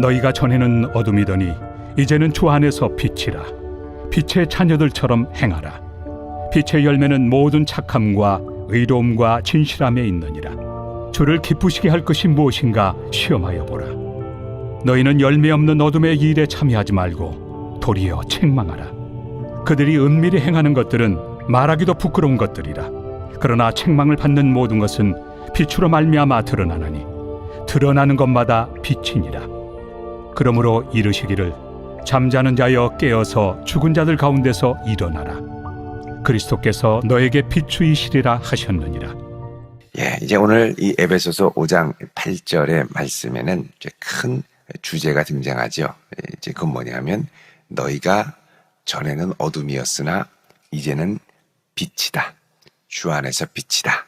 너희가 전에는 어둠이더니 이제는 주 안에서 빛이라. 빛의 자녀들처럼 행하라. 빛의 열매는 모든 착함과 의로움과 진실함에 있느니라. 주를 기쁘시게 할 것이 무엇인가 시험하여 보라. 너희는 열매 없는 어둠의 일에 참여하지 말고 도리어 책망하라. 그들이 은밀히 행하는 것들은 말하기도 부끄러운 것들이라. 그러나 책망을 받는 모든 것은 빛으로 말미암아 드러나나니 드러나는 것마다 빛이니라. 그러므로 이르시기를 잠자는 자여 깨어서 죽은 자들 가운데서 일어나라. 그리스도께서 너에게 비추이시리라 하셨느니라. 이제 오늘 이 에베소서 5장 8절의 말씀에는 이제 큰 주제가 등장하죠. 이제 그건 뭐냐면 너희가 전에는 어둠이었으나 이제는 빛이다. 주 안에서 빛이다.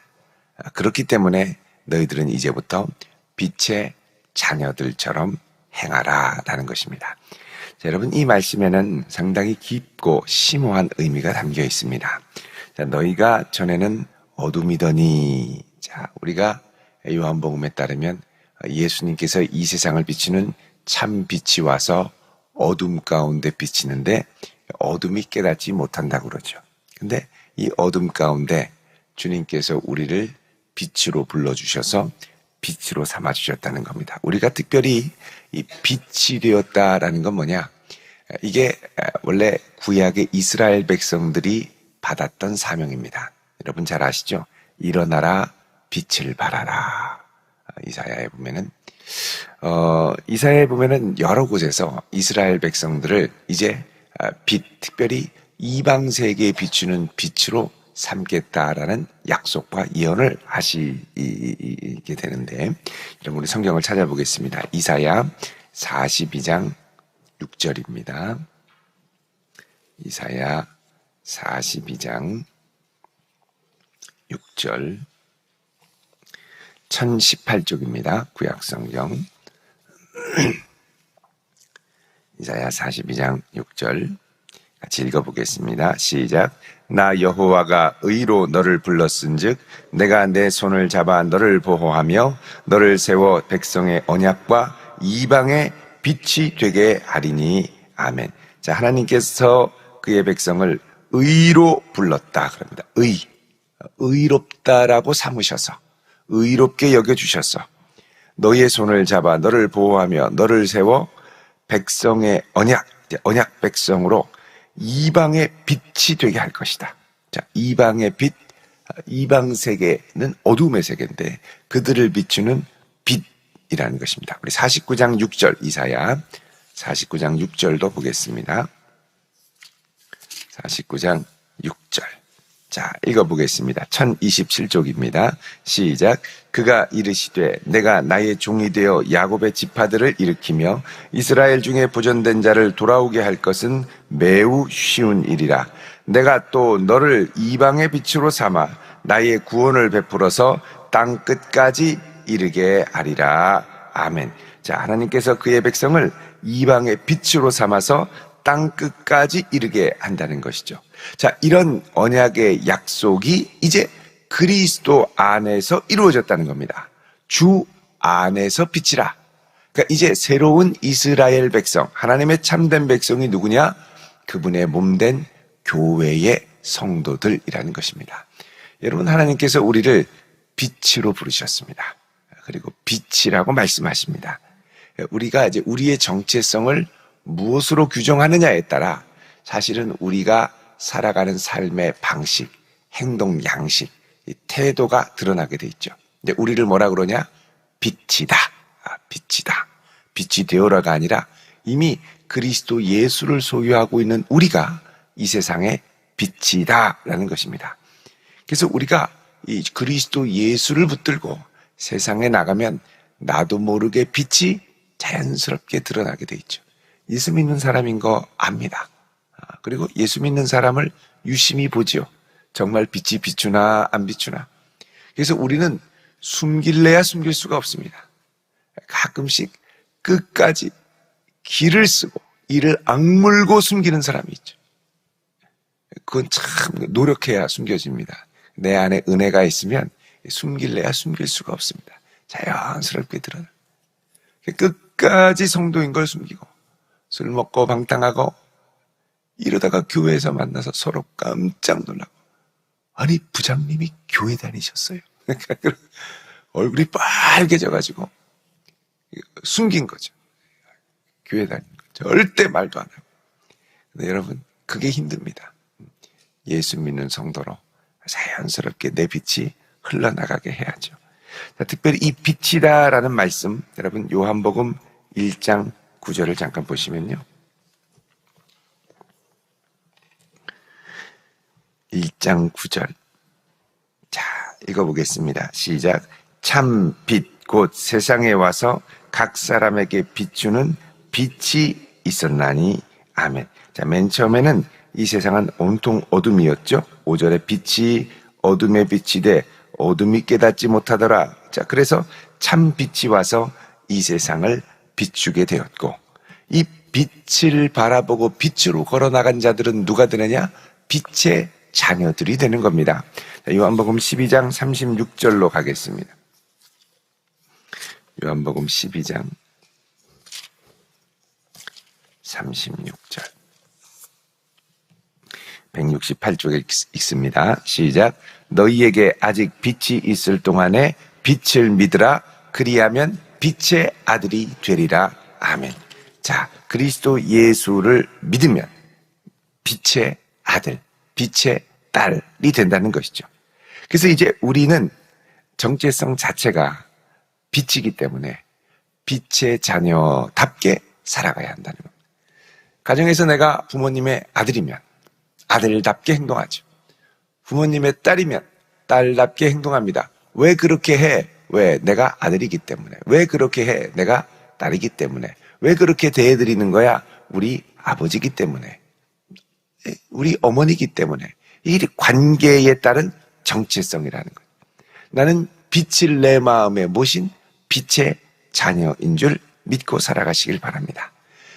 그렇기 때문에 너희들은 이제부터 빛의 자녀들처럼 행하라 라는 것입니다. 자, 여러분, 이 말씀에는 상당히 깊고 심오한 의미가 담겨 있습니다. 자, 너희가 전에는 어둠이더니, 자, 우리가 요한복음에 따르면 예수님께서 이 세상을 비추는 참 빛이 와서 어둠 가운데 비치는데 어둠이 깨닫지 못한다고 그러죠. 근데 이 어둠 가운데 주님께서 우리를 빛으로 불러주셔서 빛으로 삼아주셨다는 겁니다. 우리가 특별히 이 빛이 되었다라는 건 뭐냐? 이게 원래 구약의 이스라엘 백성들이 받았던 사명입니다. 여러분 잘 아시죠? 일어나라 빛을 발하라. 이사야에 보면은 여러 곳에서 이스라엘 백성들을 이제 빛, 특별히 이방 세계에 비추는 빛으로 삼겠다라는 약속과 예언을 하시게 되는데, 여러분 우리 성경을 찾아보겠습니다. 이사야 42장 6절입니다. 이사야 42장 6절 1018쪽입니다. 구약성경 이사야 42장 6절 같이 읽어보겠습니다. 시작. 나 여호와가 의로 너를 불렀은즉 내가 내 손을 잡아 너를 보호하며 너를 세워 백성의 언약과 이방의 빛이 되게 하리니. 아멘. 자, 하나님께서 그의 백성을 의로 불렀다 그럽니다. 의롭다라고 삼으셔서 의롭게 여겨주셔서 너의 손을 잡아 너를 보호하며 너를 세워 백성의 언약 백성으로 이방의 빛이 되게 할 것이다. 자, 이방의 빛, 이방 세계는 어둠의 세계인데 그들을 비추는 빛이라는 것입니다. 우리 49장 6절 이사야 49장 6절도 보겠습니다. 49장 6절. 자, 읽어보겠습니다. 1027쪽입니다. 시작. 그가 이르시되 내가 나의 종이 되어 야곱의 지파들을 일으키며 이스라엘 중에 보존된 자를 돌아오게 할 것은 매우 쉬운 일이라. 내가 또 너를 이방의 빛으로 삼아 나의 구원을 베풀어서 땅 끝까지 이르게 하리라. 아멘. 자, 하나님께서 그의 백성을 이방의 빛으로 삼아서 땅 끝까지 이르게 한다는 것이죠. 자, 이런 언약의 약속이 이제 그리스도 안에서 이루어졌다는 겁니다. 주 안에서 빛이라. 그러니까 이제 새로운 이스라엘 백성, 하나님의 참된 백성이 누구냐? 그분의 몸된 교회의 성도들이라는 것입니다. 여러분, 하나님께서 우리를 빛으로 부르셨습니다. 그리고 빛이라고 말씀하십니다. 우리가 이제 우리의 정체성을 무엇으로 규정하느냐에 따라 사실은 우리가 살아가는 삶의 방식, 행동 양식, 태도가 드러나게 돼 있죠. 근데 우리를 뭐라 그러냐? 빛이다. 빛이다. 빛이 되어라가 아니라 이미 그리스도 예수를 소유하고 있는 우리가 이 세상의 빛이다라는 것입니다. 그래서 우리가 이 그리스도 예수를 붙들고 세상에 나가면 나도 모르게 빛이 자연스럽게 드러나게 돼 있죠. 예수 믿는 사람인 거 압니다. 그리고 예수 믿는 사람을 유심히 보지요. 정말 빛이 비추나 안 비추나. 그래서 우리는 숨길래야 숨길 수가 없습니다. 가끔씩 끝까지 기를 쓰고 이를 악물고 숨기는 사람이 있죠. 그건 참 노력해야 숨겨집니다. 내 안에 은혜가 있으면 숨길래야 숨길 수가 없습니다. 자연스럽게 드러나. 끝까지 성도인 걸 숨기고 술 먹고 방탕하고 이러다가 교회에서 만나서 서로 깜짝 놀라고 아니 부장님이 교회 다니셨어요. 얼굴이 빨개져가지고 숨긴 거죠. 교회 다니는 거 절대 말도 안 하고. 근데 여러분 그게 힘듭니다. 예수 믿는 성도로 자연스럽게 내 빛이 흘러나가게 해야죠. 자, 특별히 이 빛이다라는 말씀 여러분 요한복음 1장 9절을 잠깐 보시면요. 1장 9절. 자, 읽어보겠습니다. 시작. 참 빛 곧 세상에 와서 각 사람에게 비추는 빛이 있었나니 아멘. 자, 맨 처음에는 이 세상은 온통 어둠이었죠. 5절에 빛이 어둠에 빛이 돼 어둠이 깨닫지 못하더라. 자, 그래서 참 빛이 와서 이 세상을 비추게 되었고 이 빛을 바라보고 빛으로 걸어나간 자들은 누가 되느냐? 빛의 자녀들이 되는 겁니다. 자, 요한복음 12장 36절로 가겠습니다. 요한복음 12장 36절 168쪽에 읽습니다. 시작. 너희에게 아직 빛이 있을 동안에 빛을 믿으라. 그리하면 빛의 아들이 되리라. 아멘. 자, 그리스도 예수를 믿으면 빛의 아들, 빛의 딸이 된다는 것이죠. 그래서 이제 우리는 정체성 자체가 빛이기 때문에 빛의 자녀답게 살아가야 한다는 겁니다. 가정에서 내가 부모님의 아들이면 아들답게 행동하죠. 부모님의 딸이면 딸답게 행동합니다. 왜 그렇게 해? 왜? 내가 아들이기 때문에. 왜 그렇게 해? 내가 딸이기 때문에. 왜 그렇게 대해드리는 거야? 우리 아버지이기 때문에. 우리 어머니이기 때문에. 이 관계에 따른 정체성이라는 거예요. 나는 빛을 내 마음에 모신 빛의 자녀인 줄 믿고 살아가시길 바랍니다.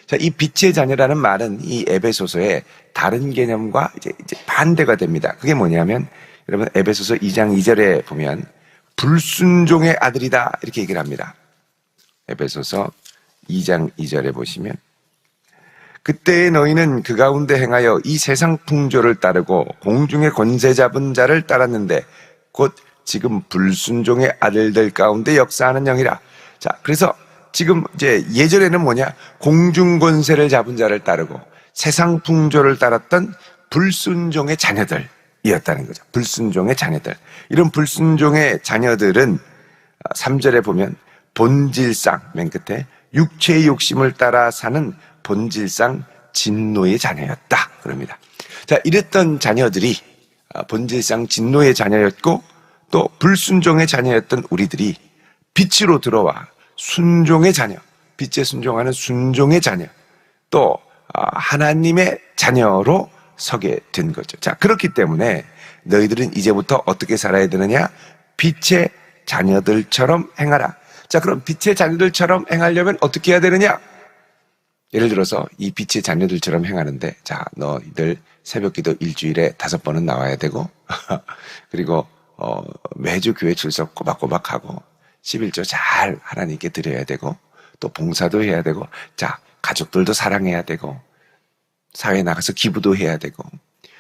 자, 이 빛의 자녀라는 말은 이 에베소서의 다른 개념과 이제 반대가 됩니다. 그게 뭐냐면 여러분 에베소서 2장 2절에 보면 불순종의 아들이다 이렇게 얘기를 합니다. 에베소서 2장 2절에 보시면 그때의 너희는 그 가운데 행하여 이 세상 풍조를 따르고 공중의 권세 잡은 자를 따랐는데 곧 지금 불순종의 아들들 가운데 역사하는 영이라. 자, 그래서 지금 이제 예전에는 뭐냐? 공중 권세를 잡은 자를 따르고 세상 풍조를 따랐던 불순종의 자녀들이었다는 거죠. 불순종의 자녀들. 이런 불순종의 자녀들은 3절에 보면 본질상 맨 끝에 육체의 욕심을 따라 사는 본질상 진노의 자녀였다. 그럽니다. 자, 이랬던 자녀들이 본질상 진노의 자녀였고 또 불순종의 자녀였던 우리들이 빛으로 들어와 순종의 자녀, 빛에 순종하는 순종의 자녀, 또 하나님의 자녀로 서게 된 거죠. 자, 그렇기 때문에 너희들은 이제부터 어떻게 살아야 되느냐? 빛의 자녀들처럼 행하라. 자, 그럼 빛의 자녀들처럼 행하려면 어떻게 해야 되느냐? 예를 들어서 이 빛의 자녀들처럼 행하는데, 자, 너희들 새벽기도 일주일에 5번은 나와야 되고 그리고 매주 교회 출석 꼬박꼬박하고 11조 잘 하나님께 드려야 되고 또 봉사도 해야 되고 자 가족들도 사랑해야 되고 사회에 나가서 기부도 해야 되고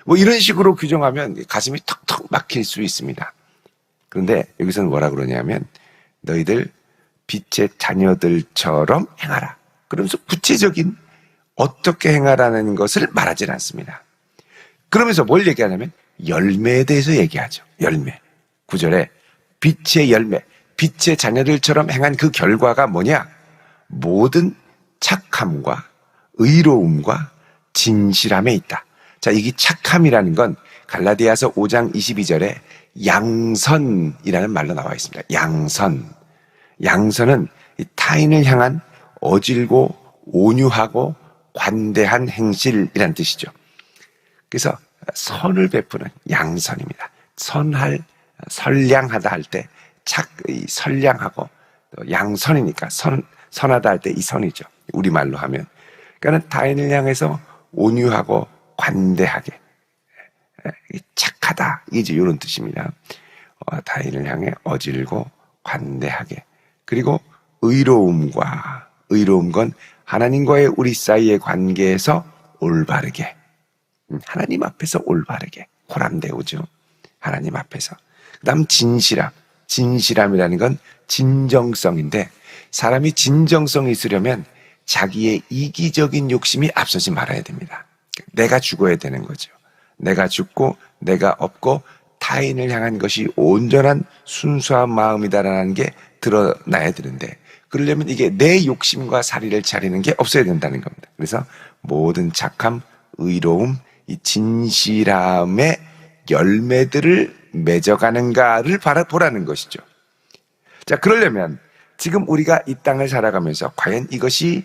뭐 이런 식으로 규정하면 가슴이 턱턱 막힐 수 있습니다. 그런데 여기서는 뭐라 그러냐면 너희들 빛의 자녀들처럼 행하라. 그러면서 구체적인 어떻게 행하라는 것을 말하지는 않습니다. 그러면서 뭘 얘기하냐면 열매에 대해서 얘기하죠. 열매. 9절에 빛의 열매, 빛의 자녀들처럼 행한 그 결과가 뭐냐? 모든 착함과 의로움과 진실함에 있다. 자, 이게 착함이라는 건 갈라디아서 5장 22절에 양선이라는 말로 나와 있습니다. 양선. 양선은 타인을 향한 어질고 온유하고 관대한 행실이라는 뜻이죠. 그래서 선을 베푸는 양선입니다. 선량하다 할 때 선량하고 또 양선이니까 선하다 할 때 이 선이죠. 우리말로 하면. 그러니까 타인을 향해서 온유하고 관대하게 착하다 이제 이런 뜻입니다. 타인을 향해 어질고 관대하게 그리고 의로움과 의로운 건 하나님과의 우리 사이의 관계에서 올바르게, 하나님 앞에서 올바르게, 호람되오죠. 하나님 앞에서. 그 다음 진실함. 진실함이라는 건 진정성인데, 사람이 진정성이 있으려면 자기의 이기적인 욕심이 앞서지 말아야 됩니다. 내가 죽어야 되는 거죠. 내가 죽고 내가 없고 타인을 향한 것이 온전한 순수한 마음이다라는 게 드러나야 되는데, 그러려면 이게 내 욕심과 사리를 차리는 게 없어야 된다는 겁니다. 그래서 모든 착함, 의로움, 이 진실함의 열매들을 맺어가는가를 바라보라는 것이죠. 자, 그러려면 지금 우리가 이 땅을 살아가면서 과연 이것이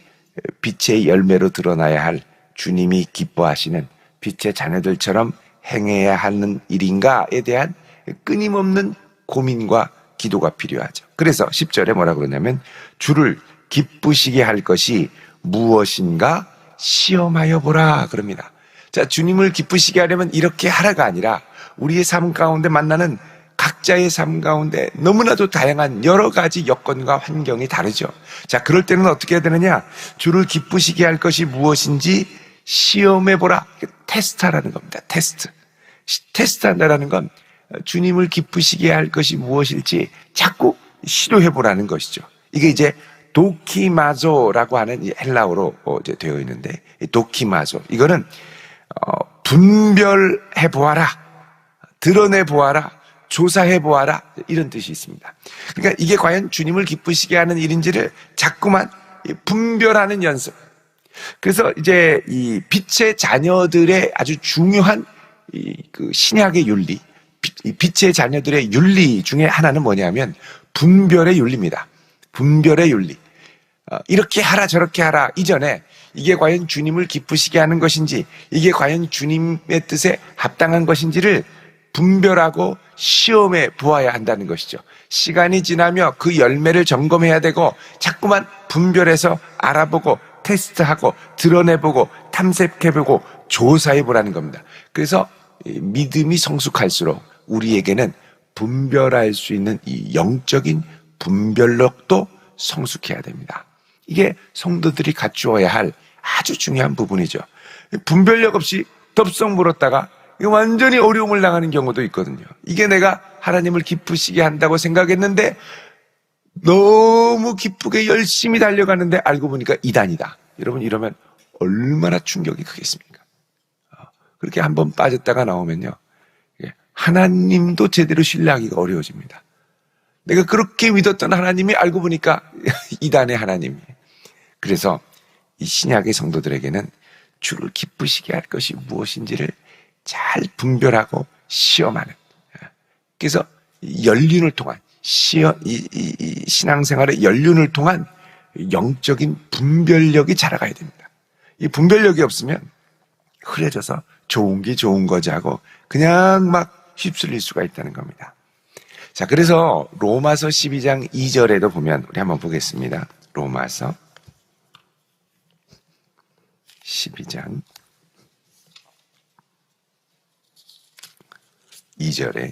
빛의 열매로 드러나야 할 주님이 기뻐하시는 빛의 자녀들처럼 행해야 하는 일인가에 대한 끊임없는 고민과 기도가 필요하죠. 그래서 10절에 뭐라 그러냐면 주를 기쁘시게 할 것이 무엇인가 시험하여 보라 그럽니다. 자, 주님을 기쁘시게 하려면 이렇게 하라가 아니라 우리의 삶 가운데 만나는 각자의 삶 가운데 너무나도 다양한 여러 가지 여건과 환경이 다르죠. 자, 그럴 때는 어떻게 해야 되느냐? 주를 기쁘시게 할 것이 무엇인지 시험해보라. 테스트하라는 겁니다. 테스트한다라는 건 주님을 기쁘시게 할 것이 무엇일지 자꾸 시도해보라는 것이죠. 이게 이제 도키마조라고 하는 이 헬라어로 이제 되어 있는데, 도키마조. 이거는 분별해보아라, 드러내보아라, 조사해보아라, 이런 뜻이 있습니다. 그러니까 이게 과연 주님을 기쁘시게 하는 일인지를 자꾸만 분별하는 연습. 그래서 이제 이 빛의 자녀들의 아주 중요한 그 신약의 윤리, 빛의 자녀들의 윤리 중에 하나는 뭐냐면 분별의 윤리입니다. 분별의 윤리. 이렇게 하라 저렇게 하라 이전에 이게 과연 주님을 기쁘시게 하는 것인지, 이게 과연 주님의 뜻에 합당한 것인지를 분별하고 시험해 보아야 한다는 것이죠. 시간이 지나며 그 열매를 점검해야 되고 자꾸만 분별해서 알아보고 테스트하고 드러내보고 탐색해보고 조사해보라는 겁니다. 그래서 믿음이 성숙할수록 우리에게는 분별할 수 있는 이 영적인 분별력도 성숙해야 됩니다. 이게 성도들이 갖추어야 할 아주 중요한 부분이죠. 분별력 없이 덥석 물었다가 완전히 어려움을 당하는 경우도 있거든요. 이게 내가 하나님을 기쁘시게 한다고 생각했는데 너무 기쁘게 열심히 달려가는데 알고 보니까 이단이다. 여러분, 이러면 얼마나 충격이 크겠습니까? 그렇게 한번 빠졌다가 나오면요, 하나님도 제대로 신뢰하기가 어려워집니다. 내가 그렇게 믿었던 하나님이 알고 보니까 이단의 하나님이. 그래서 이 신약의 성도들에게는 주를 기쁘시게 할 것이 무엇인지를 잘 분별하고 시험하는, 그래서 연륜을 통한 이 신앙생활의 연륜을 통한 영적인 분별력이 자라가야 됩니다. 이 분별력이 없으면 흐려져서 좋은 게 좋은 거지 하고 그냥 막 휩쓸릴 수가 있다는 겁니다. 자, 그래서 로마서 12장 2절에도 보면 우리 한번 보겠습니다. 로마서 12장 2절에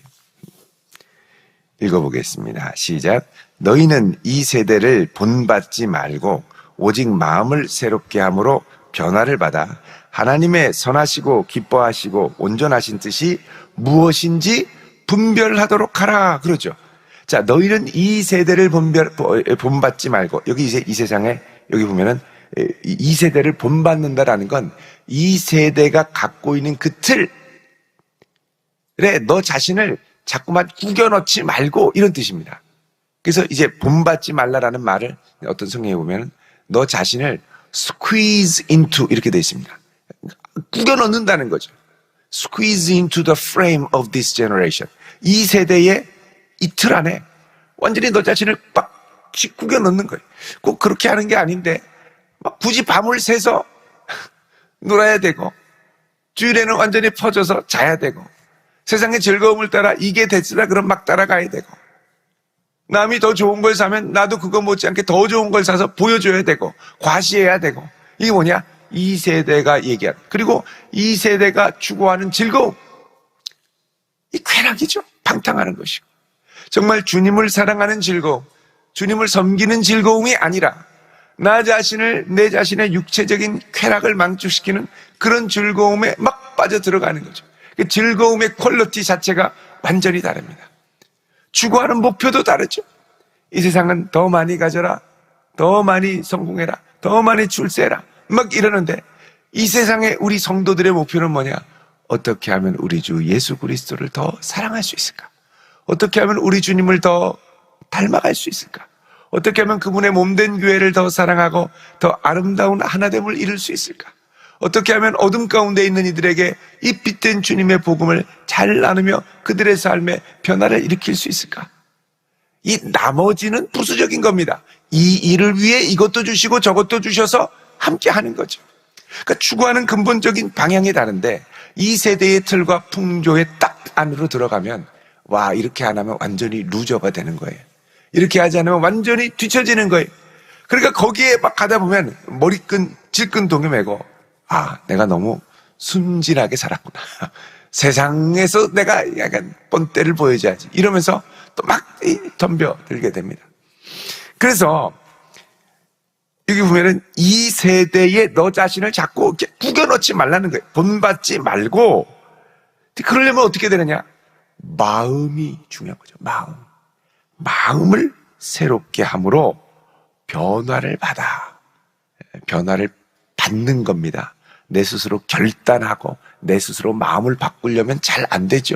읽어보겠습니다. 시작. 너희는 이 세대를 본받지 말고 오직 마음을 새롭게 함으로 변화를 받아 하나님의 선하시고 기뻐하시고 온전하신 뜻이 무엇인지 분별하도록 하라 그러죠. 자, 너희는 이 세대를 본받지 말고, 여기 이제 이 세상에 여기 보면은 이 세대를 본받는다라는 건 이 세대가 갖고 있는 그 틀에 너 자신을 자꾸만 구겨 넣지 말고, 이런 뜻입니다. 그래서 이제 본받지 말라라는 말을 어떤 성경에 보면 너 자신을 squeeze into 이렇게 되어 있습니다. 구겨 넣는다는 거죠. squeeze into the frame of this generation. 이 세대의 이 틀 안에 완전히 너 자신을 빡 구겨 넣는 거예요. 꼭 그렇게 하는 게 아닌데 막 굳이 밤을 새서 놀아야 되고 주일에는 완전히 퍼져서 자야 되고 세상의 즐거움을 따라 이게 됐으라 그럼 막 따라가야 되고 남이 더 좋은 걸 사면 나도 그거 못지않게 더 좋은 걸 사서 보여줘야 되고 과시해야 되고, 이게 뭐냐? 이 세대가 얘기하는, 그리고 이 세대가 추구하는 즐거움, 이 쾌락이죠. 방탕하는 것이고, 정말 주님을 사랑하는 즐거움, 주님을 섬기는 즐거움이 아니라 나 자신을, 내 자신의 육체적인 쾌락을 망축시키는 그런 즐거움에 막 빠져 들어가는 거죠. 그 즐거움의 퀄리티 자체가 완전히 다릅니다. 추구하는 목표도 다르죠. 이 세상은 더 많이 가져라, 더 많이 성공해라, 더 많이 출세해라 막 이러는데, 이 세상의 우리 성도들의 목표는 뭐냐? 어떻게 하면 우리 주 예수 그리스도를 더 사랑할 수 있을까? 어떻게 하면 우리 주님을 더 닮아갈 수 있을까? 어떻게 하면 그분의 몸된 교회를 더 사랑하고 더 아름다운 하나됨을 이룰 수 있을까? 어떻게 하면 어둠 가운데 있는 이들에게 이 빛된 주님의 복음을 잘 나누며 그들의 삶에 변화를 일으킬 수 있을까? 이 나머지는 부수적인 겁니다. 이 일을 위해 이것도 주시고 저것도 주셔서 함께 하는 거죠. 그러니까 추구하는 근본적인 방향이 다른데, 이 세대의 틀과 풍조의 딱 안으로 들어가면, 와, 이렇게 안 하면 완전히 루저가 되는 거예요. 이렇게 하지 않으면 완전히 뒤처지는 거예요. 그러니까 거기에 막 가다 보면 머리끈, 질끈 동요 매고, 아, 내가 너무 순진하게 살았구나. 세상에서 내가 약간 뻔때를 보여줘야지. 이러면서 또 막 덤벼들게 됩니다. 그래서 여기 보면은 이 세대에 너 자신을 자꾸 이렇게 구겨넣지 말라는 거예요. 본받지 말고. 그러려면 어떻게 되느냐? 마음이 중요한 거죠. 마음을 새롭게 함으로 변화를 받는 겁니다. 내 스스로 결단하고 내 스스로 마음을 바꾸려면 잘 안 되죠.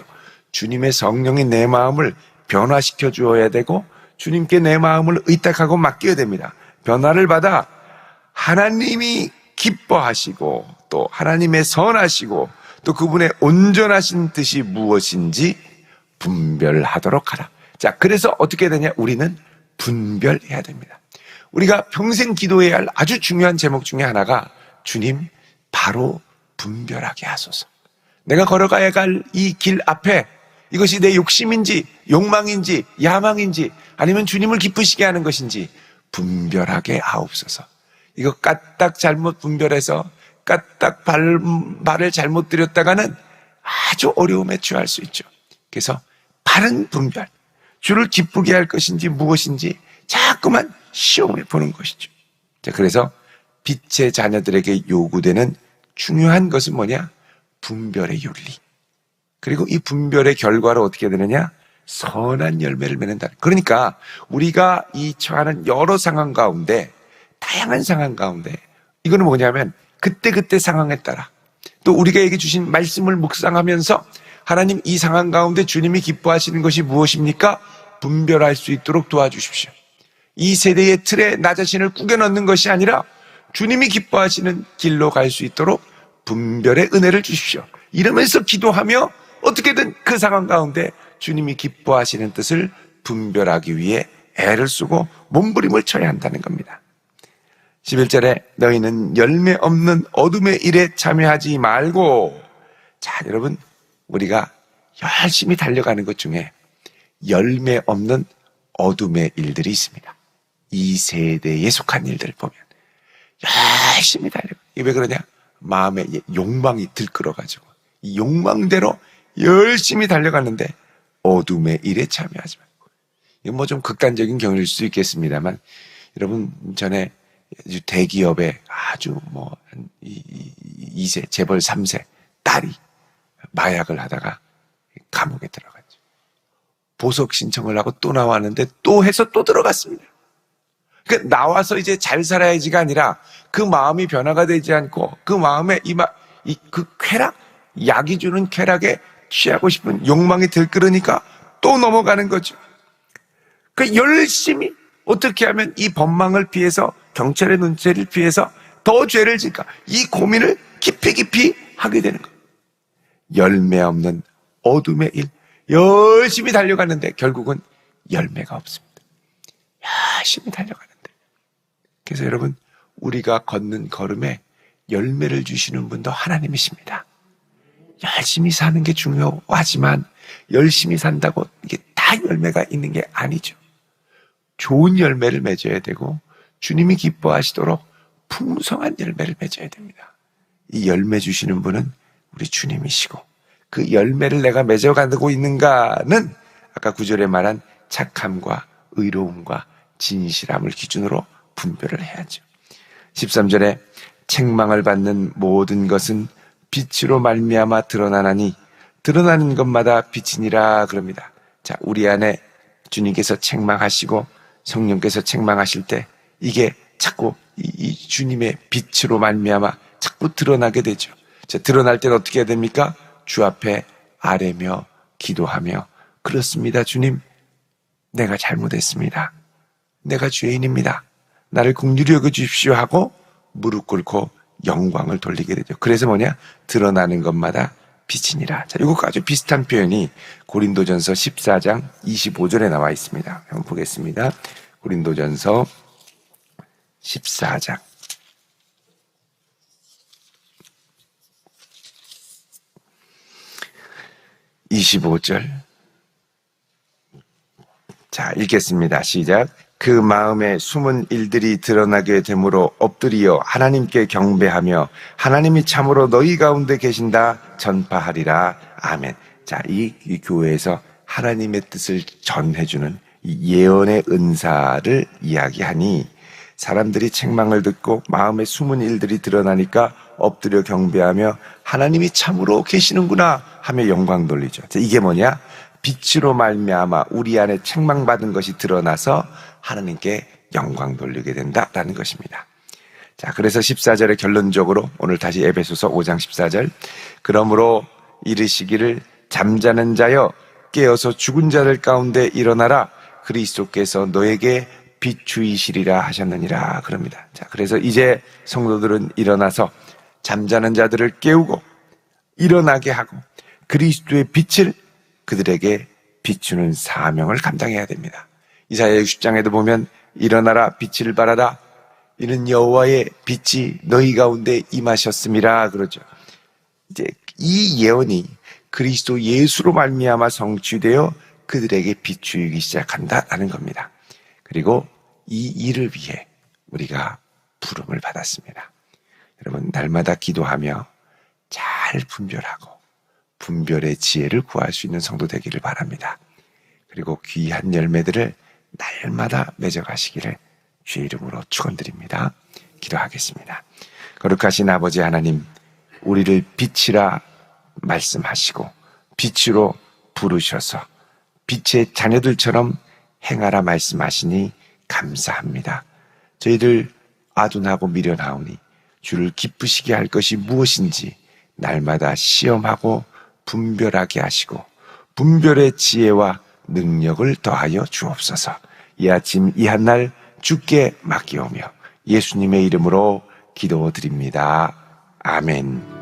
주님의 성령이 내 마음을 변화시켜 주어야 되고, 주님께 내 마음을 의탁하고 맡겨야 됩니다. 변화를 받아 하나님이 기뻐하시고 또 하나님의 선하시고 또 그분의 온전하신 뜻이 무엇인지 분별하도록 하라. 자, 그래서 어떻게 되냐? 우리는 분별해야 됩니다. 우리가 평생 기도해야 할 아주 중요한 제목 중에 하나가, 주님, 바로 분별하게 하소서. 내가 걸어가야 할 이 길 앞에 이것이 내 욕심인지 욕망인지 야망인지 아니면 주님을 기쁘시게 하는 것인지 분별하게 하옵소서. 이거 까딱 잘못 분별해서 까딱 발을 잘못 들였다가는 아주 어려움에 처할 수 있죠. 그래서 바른 분별, 주를 기쁘게 할 것인지 무엇인지 자꾸만 시험해 보는 것이죠. 자, 그래서 빛의 자녀들에게 요구되는 중요한 것은 뭐냐? 분별의 윤리. 그리고 이 분별의 결과로 어떻게 되느냐? 선한 열매를 맺는다. 그러니까 우리가 이 처하는 여러 상황 가운데, 다양한 상황 가운데, 이거는 뭐냐면 그때 상황에 따라 또 우리에게 주신 말씀을 묵상하면서 하나님, 이 상황 가운데 주님이 기뻐하시는 것이 무엇입니까? 분별할 수 있도록 도와주십시오. 이 세대의 틀에 나 자신을 꾸겨 넣는 것이 아니라 주님이 기뻐하시는 길로 갈 수 있도록 분별의 은혜를 주십시오. 이러면서 기도하며 어떻게든 그 상황 가운데 주님이 기뻐하시는 뜻을 분별하기 위해 애를 쓰고 몸부림을 쳐야 한다는 겁니다. 11절에 너희는 열매 없는 어둠의 일에 참여하지 말고. 자, 여러분, 우리가 열심히 달려가는 것 중에 열매 없는 어둠의 일들이 있습니다. 이 세대에 속한 일들을 보면 열심히 달려가. 이게 왜 그러냐? 마음에 욕망이 들끓어가지고 이 욕망대로 열심히 달려가는데 어둠의 일에 참여하지 말고. 이건 뭐 좀 극단적인 경우일 수 있겠습니다만, 여러분, 전에 대기업에 아주 뭐 2세, 재벌 3세 딸이 마약을 하다가 감옥에 들어갔죠. 보석 신청을 하고 또 나왔는데 또 해서 또 들어갔습니다. 그러니까 나와서 이제 잘 살아야지가 아니라 그 마음이 변화가 되지 않고 그 마음에 그 쾌락, 약이 주는 쾌락에 취하고 싶은 욕망이 들끓으니까 또 넘어가는 거죠. 그 열심히 어떻게 하면 이 법망을 피해서, 경찰의 눈치를 피해서 더 죄를 질까, 이 고민을 깊이 하게 되는 거예요. 열매 없는 어둠의 일, 열심히 달려가는데 결국은 열매가 없습니다. 열심히 달려가는데. 그래서 여러분, 우리가 걷는 걸음에 열매를 주시는 분도 하나님이십니다. 열심히 사는 게 중요하지만 열심히 산다고 이게 다 열매가 있는 게 아니죠. 좋은 열매를 맺어야 되고 주님이 기뻐하시도록 풍성한 열매를 맺어야 됩니다. 이 열매 주시는 분은 우리 주님이시고, 그 열매를 내가 맺어가고 있는가는 아까 9절에 말한 착함과 의로움과 진실함을 기준으로 분별을 해야죠. 13절에 책망을 받는 모든 것은 빛으로 말미암아 드러나나니 드러나는 것마다 빛이니라 그럽니다. 자, 우리 안에 주님께서 책망하시고 성령께서 책망하실 때 이게 자꾸 이 주님의 빛으로 말미암아 자꾸 드러나게 되죠. 자, 드러날 때는 어떻게 해야 됩니까? 주 앞에 아뢰며 기도하며, 그렇습니다. 주님, 내가 잘못했습니다. 내가 죄인입니다. 나를 긍휼히 여겨 주십시오 하고 무릎 꿇고 영광을 돌리게 되죠. 그래서 뭐냐? 드러나는 것마다 빛이니라. 자, 이것과 아주 비슷한 표현이 고린도전서 14장 25절에 나와 있습니다. 한번 보겠습니다. 고린도전서 14장 25절. 자, 읽겠습니다. 시작. 그 마음에 숨은 일들이 드러나게 되므로 엎드리어 하나님께 경배하며 하나님이 참으로 너희 가운데 계신다 전파하리라. 아멘. 자, 이 교회에서 하나님의 뜻을 전해주는 이 예언의 은사를 이야기하니, 사람들이 책망을 듣고 마음에 숨은 일들이 드러나니까 엎드려 경배하며 하나님이 참으로 계시는구나 하며 영광 돌리죠. 자, 이게 뭐냐? 빛으로 말미암아 우리 안에 책망받은 것이 드러나서 하나님께 영광 돌리게 된다라는 것입니다. 자, 그래서 14절에 결론적으로 오늘 다시 에베소서 5장 14절, 그러므로 이르시기를 잠자는 자여 깨어서 죽은 자들 가운데 일어나라, 그리스도께서 너에게 비추이시리라 하셨느니라 그럽니다. 자, 그래서 이제 성도들은 일어나서 잠자는 자들을 깨우고 일어나게 하고 그리스도의 빛을 그들에게 비추는 사명을 감당해야 됩니다. 이사야 60장에도 보면 일어나라 빛을 발하라, 이는 여호와의 빛이 너희 가운데 임하셨음이라 그러죠. 이제 이 예언이 그리스도 예수로 말미암아 성취되어 그들에게 비추이기 시작한다라는 겁니다. 그리고 이 일을 위해 우리가 부름을 받았습니다. 여러분, 날마다 기도하며 잘 분별하고 분별의 지혜를 구할 수 있는 성도 되기를 바랍니다. 그리고 귀한 열매들을 날마다 맺어가시기를 주의 이름으로 축원드립니다. 기도하겠습니다. 거룩하신 아버지 하나님, 우리를 빛이라 말씀하시고 빛으로 부르셔서 빛의 자녀들처럼 행하라 말씀하시니 감사합니다. 저희들 아둔하고 미련하오니 주를 기쁘시게 할 것이 무엇인지 날마다 시험하고 분별하게 하시고 분별의 지혜와 능력을 더하여 주옵소서. 이 아침 이 한날 주께 맡기오며 예수님의 이름으로 기도드립니다. 아멘.